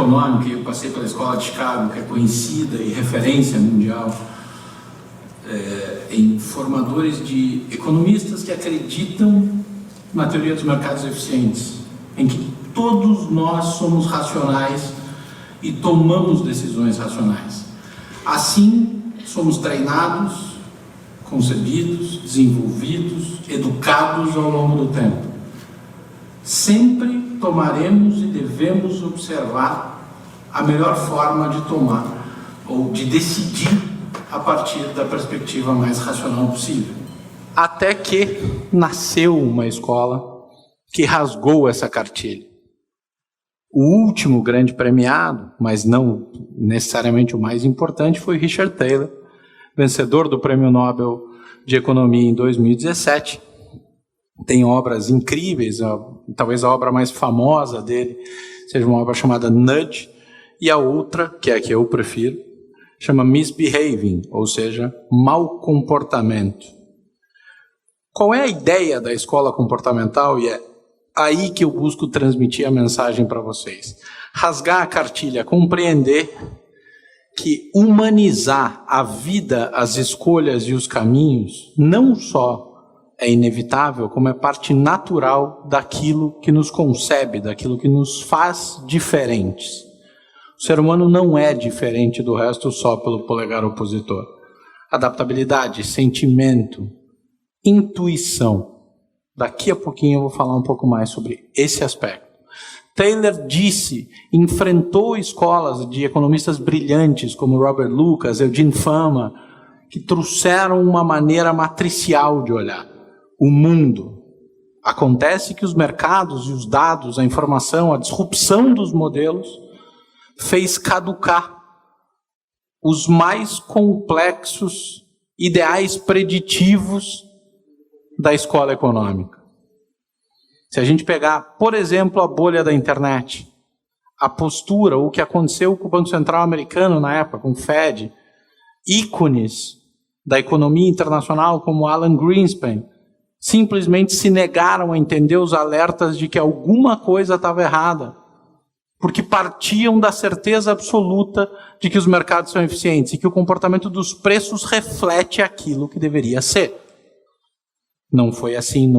econômica, e eu passei pela Escola de Chicago, que é conhecida e referência mundial em formadores de economistas que acreditam na teoria dos mercados eficientes, em que todos nós somos racionais e tomamos decisões racionais. Assim, somos treinados, concebidos, desenvolvidos, educados ao longo do tempo. Sempre tomaremos e devemos observar a melhor forma de tomar ou de decidir a partir da perspectiva mais racional possível. Até que nasceu uma escola que rasgou essa cartilha. O último grande premiado, mas não necessariamente o mais importante, foi Richard Thaler, vencedor do Prêmio Nobel de Economia em 2017. Tem obras incríveis, talvez a obra mais famosa dele seja uma obra chamada Nudge, e a outra, que é a que eu prefiro, chama Misbehaving, ou seja, mau comportamento. Qual é a ideia da escola comportamental? E é aí que eu busco transmitir a mensagem para vocês. Rasgar a cartilha, compreender que humanizar a vida, as escolhas e os caminhos não só é inevitável, como é parte natural daquilo que nos concebe, daquilo que nos faz diferentes. O ser humano não é diferente do resto só pelo polegar opositor. Adaptabilidade, sentimento, intuição. Daqui a pouquinho eu vou falar um pouco mais sobre esse aspecto. Thaler enfrentou escolas de economistas brilhantes como Robert Lucas, Eugene Fama, que trouxeram uma maneira matricial de olhar o mundo. Acontece que os mercados e os dados, a informação, a disrupção dos modelos fez caducar os mais complexos ideais preditivos da escola econômica. Se a gente pegar, por exemplo, a bolha da internet, a postura, o que aconteceu com o Banco Central americano na época, com o Fed, ícones da economia internacional como Alan Greenspan, simplesmente se negaram a entender os alertas de que alguma coisa estava errada, porque partiam da certeza absoluta de que os mercados são eficientes e que o comportamento dos preços reflete aquilo que deveria ser. Não foi assim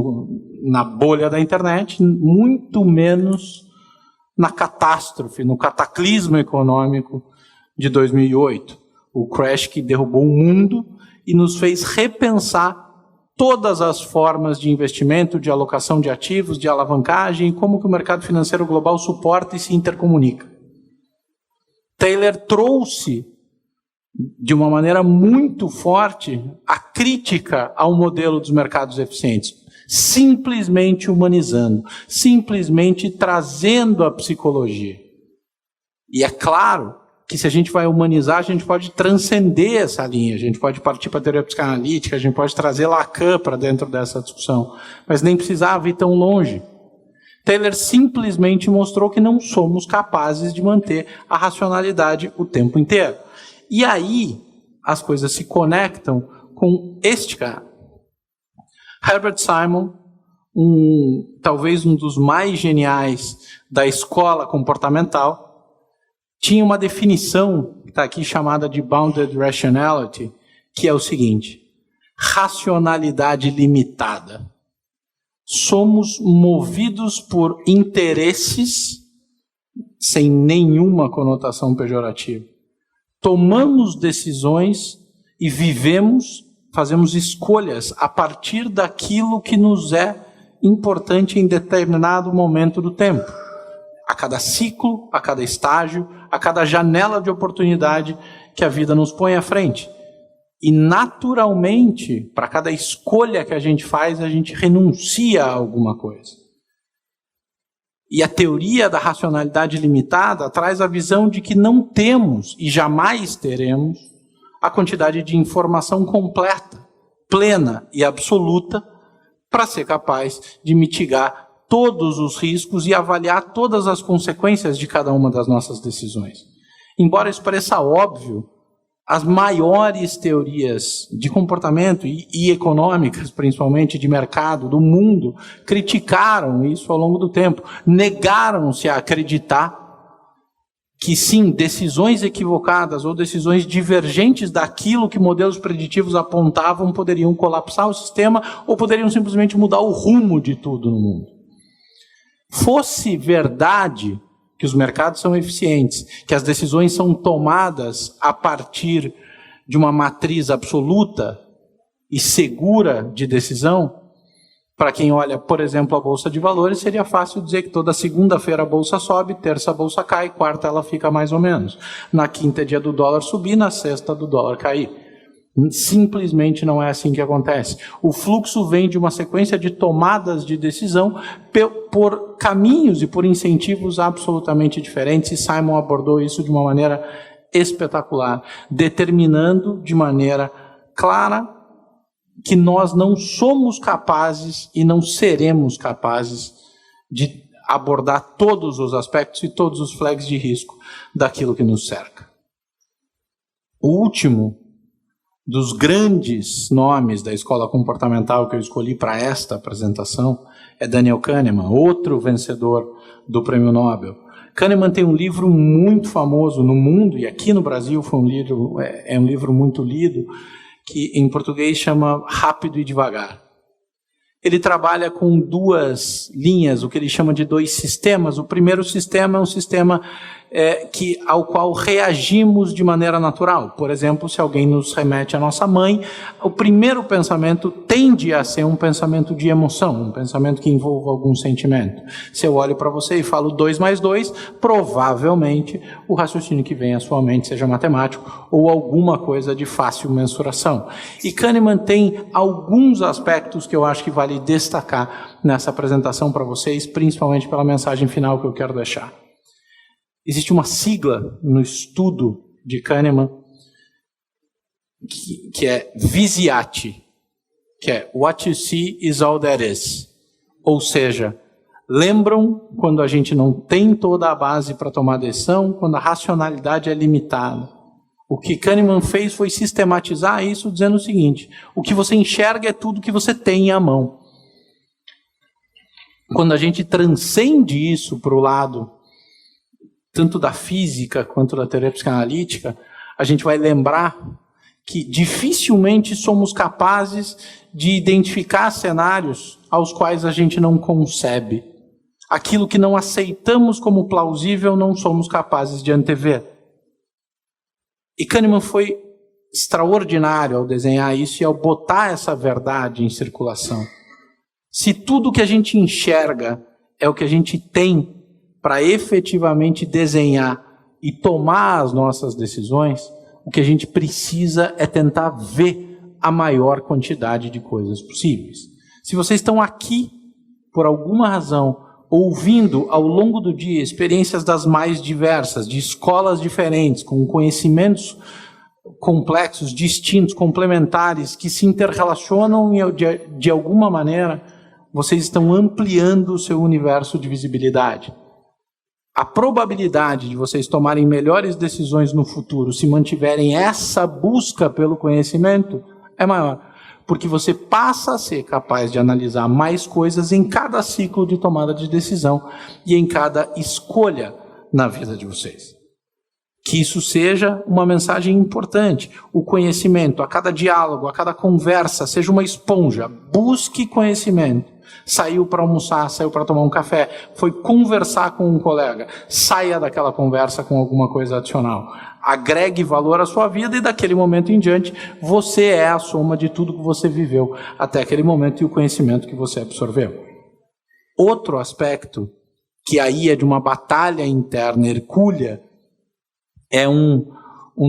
na bolha da internet, muito menos na catástrofe, no cataclismo econômico de 2008. O crash que derrubou o mundo e nos fez repensar todas as formas de investimento, de alocação de ativos, de alavancagem e como que o mercado financeiro global suporta e se intercomunica. Thaler trouxe de uma maneira muito forte a crítica ao modelo dos mercados eficientes, simplesmente humanizando, simplesmente trazendo a psicologia. E é claro que se a gente vai humanizar, a gente pode transcender essa linha, a gente pode partir para a teoria psicanalítica, a gente pode trazer Lacan para dentro dessa discussão, mas nem precisava ir tão longe. Thaler simplesmente mostrou que não somos capazes de manter a racionalidade o tempo inteiro. E aí, as coisas se conectam com este cara. Herbert Simon, talvez um dos mais geniais da escola comportamental, tinha uma definição, que está aqui chamada de Bounded Rationality, que é o seguinte: racionalidade limitada. Somos movidos por interesses sem nenhuma conotação pejorativa. Tomamos decisões e vivemos, fazemos escolhas a partir daquilo que nos é importante em determinado momento do tempo. A cada ciclo, a cada estágio, a cada janela de oportunidade que a vida nos põe à frente. E naturalmente, para cada escolha que a gente faz, a gente renuncia a alguma coisa. E a teoria da racionalidade limitada traz a visão de que não temos e jamais teremos a quantidade de informação completa, plena e absoluta para ser capaz de mitigar todos os riscos e avaliar todas as consequências de cada uma das nossas decisões. Embora isso pareça óbvio, as maiores teorias de comportamento e econômicas, principalmente de mercado, do mundo, criticaram isso ao longo do tempo. Negaram-se a acreditar que sim, decisões equivocadas ou decisões divergentes daquilo que modelos preditivos apontavam poderiam colapsar o sistema ou poderiam simplesmente mudar o rumo de tudo no mundo. Fosse verdade que os mercados são eficientes, que as decisões são tomadas a partir de uma matriz absoluta e segura de decisão, para quem olha, por exemplo, a Bolsa de Valores, seria fácil dizer que toda segunda-feira a Bolsa sobe, terça a Bolsa cai, quarta ela fica mais ou menos. Na quinta é dia do dólar subir, na sexta do dólar cair. Simplesmente não é assim que acontece. O fluxo vem de uma sequência de tomadas de decisão por caminhos e por incentivos absolutamente diferentes, e Simon abordou isso de uma maneira espetacular, determinando de maneira clara que nós não somos capazes e não seremos capazes de abordar todos os aspectos e todos os flags de risco daquilo que nos cerca. O último dos grandes nomes da escola comportamental que eu escolhi para esta apresentação é Daniel Kahneman, outro vencedor do Prêmio Nobel. Kahneman tem um livro muito famoso no mundo, e aqui no Brasil foi é um livro muito lido, que em português chama Rápido e Devagar. Ele trabalha com duas linhas, o que ele chama de dois sistemas. O primeiro sistema é um sistema ao qual reagimos de maneira natural. Por exemplo, se alguém nos remete à nossa mãe, o primeiro pensamento tende a ser um pensamento de emoção, um pensamento que envolva algum sentimento. Se eu olho para você e falo 2 mais 2, provavelmente o raciocínio que vem à sua mente seja matemático ou alguma coisa de fácil mensuração. E Kahneman tem alguns aspectos que eu acho que vale destacar nessa apresentação para vocês, principalmente pela mensagem final que eu quero deixar. Existe uma sigla no estudo de Kahneman que é VISIAT, que é What you see is all there is. Ou seja, lembram quando a gente não tem toda a base para tomar decisão, quando a racionalidade é limitada. O que Kahneman fez foi sistematizar isso dizendo o seguinte: o que você enxerga é tudo que você tem à mão. Quando a gente transcende isso para o lado tanto da física quanto da teoria psicanalítica, a gente vai lembrar que dificilmente somos capazes de identificar cenários aos quais a gente não concebe. Aquilo que não aceitamos como plausível, não somos capazes de antever. E Kahneman foi extraordinário ao desenhar isso e ao botar essa verdade em circulação. Se tudo que a gente enxerga é o que a gente tem para efetivamente desenhar e tomar as nossas decisões, o que a gente precisa é tentar ver a maior quantidade de coisas possíveis. Se vocês estão aqui, por alguma razão, ouvindo ao longo do dia experiências das mais diversas, de escolas diferentes, com conhecimentos complexos, distintos, complementares, que se interrelacionam de alguma maneira, vocês estão ampliando o seu universo de visibilidade. A probabilidade de vocês tomarem melhores decisões no futuro, se mantiverem essa busca pelo conhecimento, é maior. Porque você passa a ser capaz de analisar mais coisas em cada ciclo de tomada de decisão e em cada escolha na vida de vocês. Que isso seja uma mensagem importante. O conhecimento, a cada diálogo, a cada conversa, seja uma esponja. Busque conhecimento. Saiu para almoçar, saiu para tomar um café, foi conversar com um colega. Saia daquela conversa com alguma coisa adicional. Agregue valor à sua vida e daquele momento em diante, você é a soma de tudo que você viveu até aquele momento e o conhecimento que você absorveu. Outro aspecto, que aí é de uma batalha interna hercúlea, é um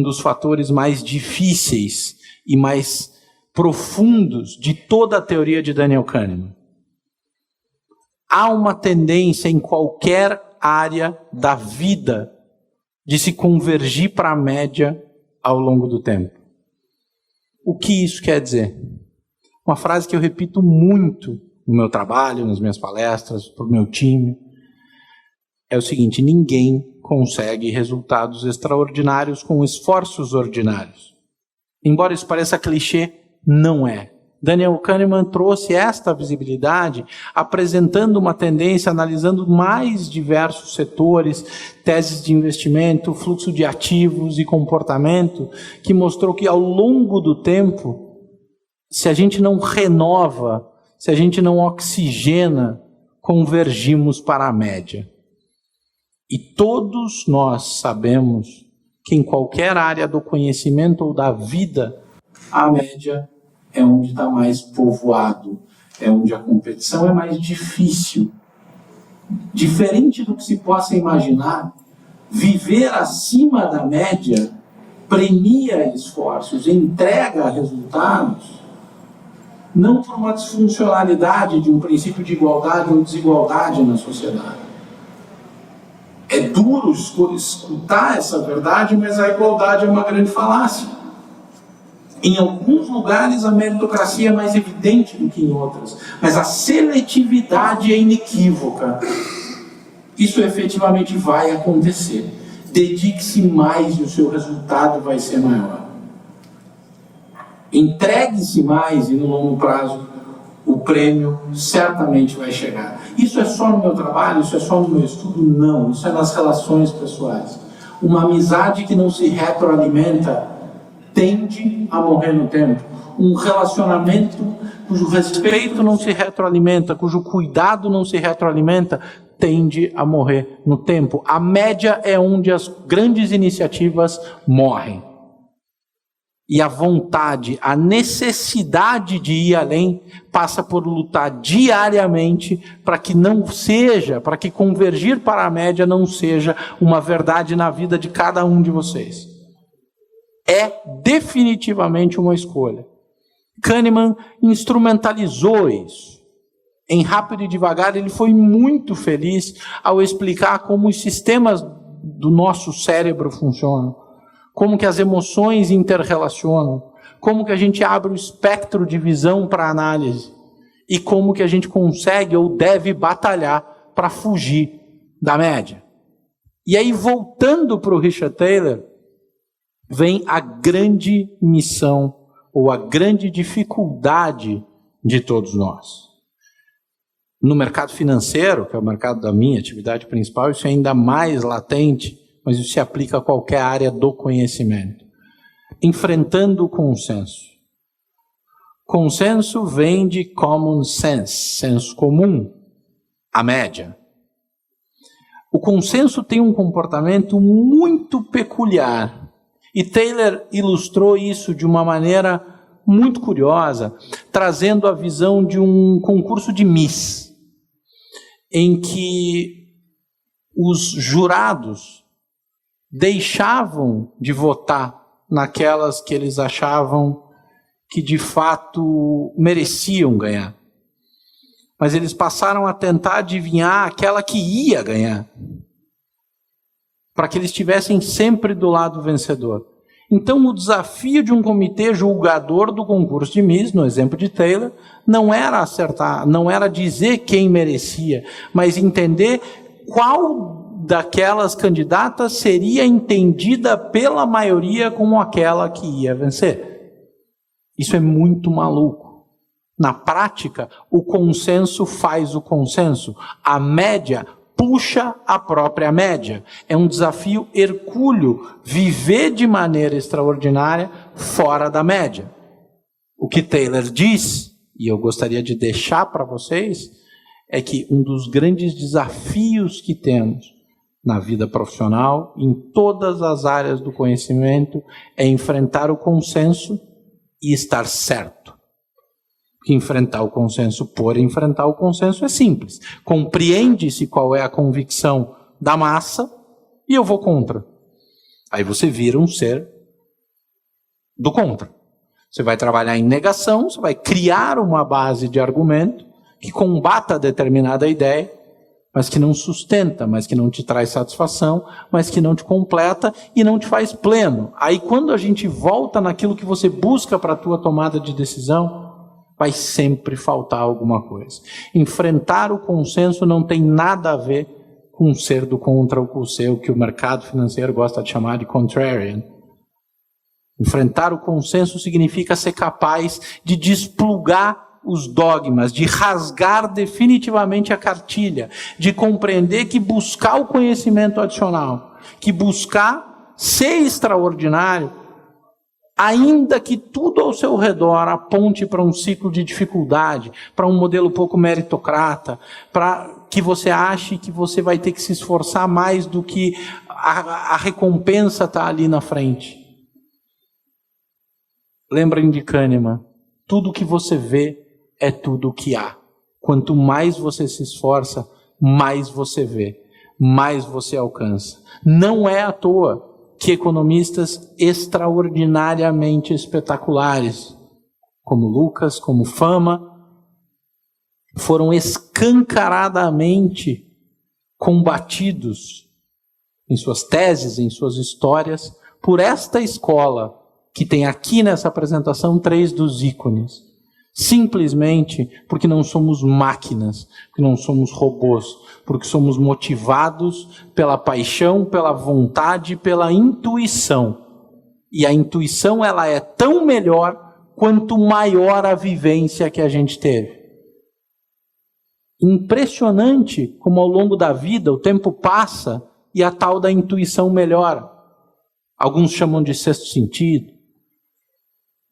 dos fatores mais difíceis e mais profundos de toda a teoria de Daniel Kahneman. Há uma tendência em qualquer área da vida de se convergir para a média ao longo do tempo. O que isso quer dizer? Uma frase que eu repito muito no meu trabalho, nas minhas palestras, para o meu time, é o seguinte: ninguém consegue resultados extraordinários com esforços ordinários. Embora isso pareça clichê, não é. Daniel Kahneman trouxe esta visibilidade, apresentando uma tendência, analisando mais diversos setores, teses de investimento, fluxo de ativos e comportamento, que mostrou que ao longo do tempo, se a gente não renova, se a gente não oxigena, convergimos para a média. E todos nós sabemos que em qualquer área do conhecimento ou da vida, a média é onde está mais povoado, é onde a competição é mais difícil. Diferente do que se possa imaginar, viver acima da média premia esforços, entrega resultados, não por uma disfuncionalidade de um princípio de igualdade ou desigualdade na sociedade. É duro escutar essa verdade, mas a igualdade é uma grande falácia. Em alguns lugares a meritocracia é mais evidente do que em outras, mas a seletividade é inequívoca. Isso efetivamente vai acontecer. Dedique-se mais e o seu resultado vai ser maior. Entregue-se mais e no longo prazo o prêmio certamente vai chegar. Isso é só no meu trabalho? Isso é só no meu estudo? Não, isso é nas relações pessoais. Uma amizade que não se retroalimenta tende a morrer no tempo. Um relacionamento cujo respeito não se retroalimenta, cujo cuidado não se retroalimenta, tende a morrer no tempo. A média é onde as grandes iniciativas morrem. E a vontade, a necessidade de ir além, passa por lutar diariamente para que não seja, para que convergir para a média não seja uma verdade na vida de cada um de vocês. É definitivamente uma escolha. Kahneman instrumentalizou isso. Em Rápido e Devagar, ele foi muito feliz ao explicar como os sistemas do nosso cérebro funcionam, como que as emoções interrelacionam, como que a gente abre o espectro de visão para análise e como que a gente consegue ou deve batalhar para fugir da média. E aí, voltando para o Richard Thaler, vem a grande missão ou a grande dificuldade de todos nós. No mercado financeiro, que é o mercado da minha atividade principal, isso é ainda mais latente, mas isso se aplica a qualquer área do conhecimento. Enfrentando o consenso. Consenso vem de common sense, senso comum, a média. O consenso tem um comportamento muito peculiar. E Thaler ilustrou isso de uma maneira muito curiosa, trazendo a visão de um concurso de Miss, em que os jurados deixavam de votar naquelas que eles achavam que de fato mereciam ganhar. Mas eles passaram a tentar adivinhar aquela que ia ganhar, para que eles estivessem sempre do lado vencedor. Então, o desafio de um comitê julgador do concurso de Miss, no exemplo de Thaler, não era acertar, não era dizer quem merecia, mas entender qual daquelas candidatas seria entendida pela maioria como aquela que ia vencer. Isso é muito maluco. Na prática, o consenso faz o consenso. A média puxa a própria média. É um desafio hercúleo viver de maneira extraordinária fora da média. O que Thaler diz, e eu gostaria de deixar para vocês, é que um dos grandes desafios que temos na vida profissional, em todas as áreas do conhecimento, é enfrentar o consenso e estar certo. Que enfrentar o consenso por enfrentar o consenso é simples. Compreende-se qual é a convicção da massa e eu vou contra. Aí você vira um ser do contra. Você vai trabalhar em negação, você vai criar uma base de argumento que combata determinada ideia, mas que não sustenta, mas que não te traz satisfação, mas que não te completa e não te faz pleno. Aí quando a gente volta naquilo que você busca para a tua tomada de decisão, vai sempre faltar alguma coisa. Enfrentar o consenso não tem nada a ver com ser do contra ou com ser, o que o mercado financeiro gosta de chamar de contrarian. Enfrentar o consenso significa ser capaz de desplugar os dogmas, de rasgar definitivamente a cartilha, de compreender que buscar o conhecimento adicional, que buscar ser extraordinário, ainda que tudo ao seu redor aponte para um ciclo de dificuldade, para um modelo pouco meritocrata, para que você ache que você vai ter que se esforçar mais do que a recompensa está ali na frente. Lembrem de Kahneman, tudo que você vê é tudo o que há. Quanto mais você se esforça, mais você vê, mais você alcança. Não é à toa que economistas extraordinariamente espetaculares, como Lucas, como Fama, foram escancaradamente combatidos em suas teses, em suas histórias, por esta escola, que tem aqui nessa apresentação 3 dos ícones. Simplesmente porque não somos máquinas, porque não somos robôs, porque somos motivados pela paixão, pela vontade, pela intuição. E a intuição, ela é tão melhor quanto maior a vivência que a gente teve. Impressionante como ao longo da vida o tempo passa e a tal da intuição melhora. Alguns chamam de sexto sentido.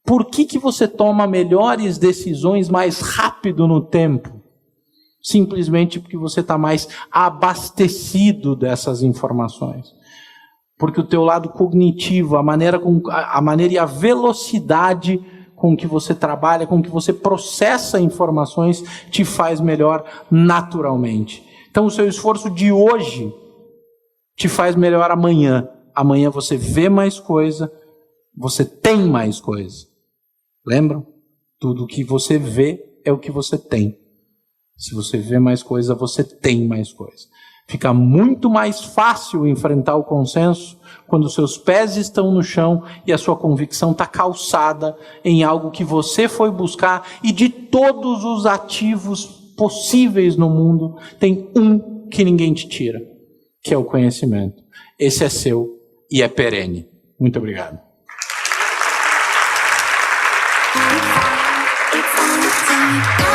Por que você toma melhores decisões mais rápido no tempo? Simplesmente porque você está mais abastecido dessas informações. Porque o teu lado cognitivo, a maneira e a velocidade com que você trabalha, com que você processa informações, te faz melhor naturalmente. Então o seu esforço de hoje te faz melhor amanhã. Amanhã você vê mais coisa, você tem mais coisa. Lembram? Tudo que você vê é o que você tem. Se você vê mais coisa, você tem mais coisa. Fica muito mais fácil enfrentar o consenso quando seus pés estão no chão e a sua convicção está calçada em algo que você foi buscar, e de todos os ativos possíveis no mundo, tem um que ninguém te tira, que é o conhecimento. Esse é seu e é perene. Muito obrigado. It's on the time.